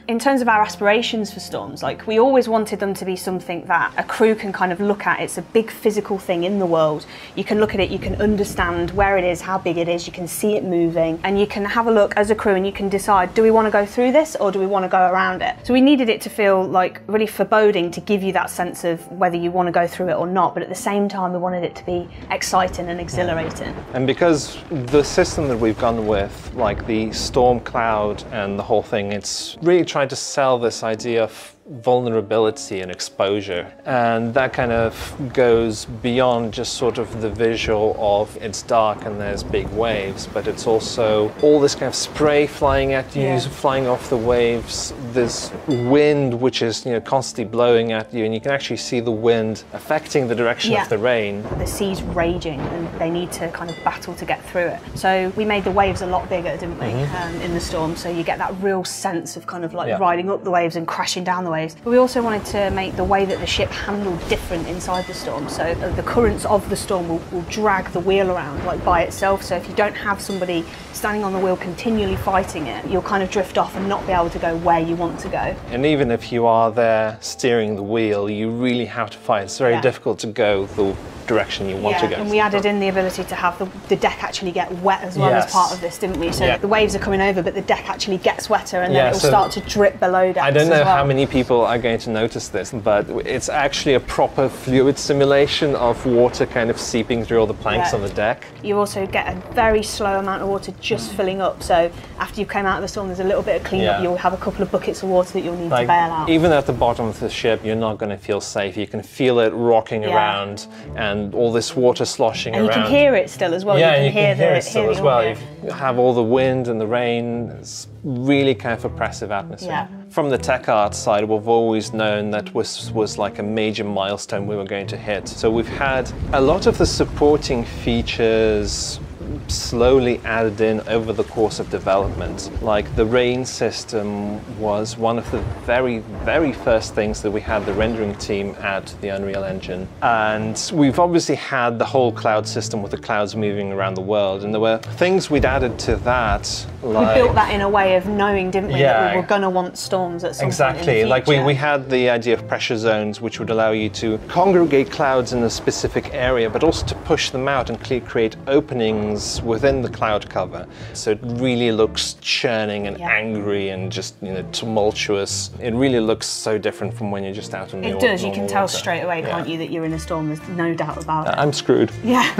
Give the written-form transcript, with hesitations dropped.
In terms of our aspirations for storms, like we always wanted them to be something that a crew can kind of look at. It's a big physical thing in the world. You can look at it, you can understand where it is, how big it is, you can see it moving, and you can have a look as a crew and you can decide, do we want to go through this or do we want to go around it? So we needed it to feel like really foreboding, to give you that sense of whether you want to go through it or not, but at the same time we wanted it to be exciting and exhilarating. And because the system that we've gone with, like the storm cloud and the whole thing, it's really trying to sell this idea of vulnerability and exposure, and that kind of goes beyond just sort of the visual of it's dark and there's big waves, but it's also all this kind of spray flying at you, flying off the waves, this wind which is constantly blowing at you, and you can actually see the wind affecting the direction of the rain. The sea's raging and they need to kind of battle to get through it. So we made the waves a lot bigger, didn't we, in the storm, so you get that real sense of kind of like riding up the waves and crashing down the waves. But we also wanted to make the way that the ship handled different inside the storm. So the currents of the storm will drag the wheel around like by itself. So if you don't have somebody standing on the wheel continually fighting it, you'll kind of drift off and not be able to go where you want to go. And even if you are there steering the wheel, you really have to fight. It's very difficult to go the direction you want to go. And we added in the ability to have the deck actually get wet as well as part of this, didn't we? So the waves are coming over, but the deck actually gets wetter, and then it'll start to drip below decks. I don't know how many people are going to notice this, but it's actually a proper fluid simulation of water kind of seeping through all the planks on the deck. You also get a very slow amount of water just filling up, so after you came out of the storm there's a little bit of cleanup. You'll have a couple of buckets of water that you'll need to bail out. Even at the bottom of the ship you're not going to feel safe. You can feel it rocking around and all this water sloshing around. And you can hear it still as well. Yeah, you can hear it still as well. You have all the wind and the rain. It's really kind of oppressive atmosphere. From the tech art side, we've always known that was like a major milestone we were going to hit. So we've had a lot of the supporting features slowly added in over the course of development. Like the rain system was one of the very, very first things that we had the rendering team add to the Unreal Engine. And we've obviously had the whole cloud system with the clouds moving around the world, and there were things we'd added to that. Like, we built that in a way of knowing, didn't we, that we were going to want storms at some point in the future. Like we had the idea of pressure zones, which would allow you to congregate clouds in a specific area, but also to push them out and create openings within the cloud cover. So it really looks churning and angry and just tumultuous. It really looks so different from when you're just out in the water. It does, you can tell straight away, can't you, that you're in a storm, there's no doubt about it. I'm screwed. Yeah.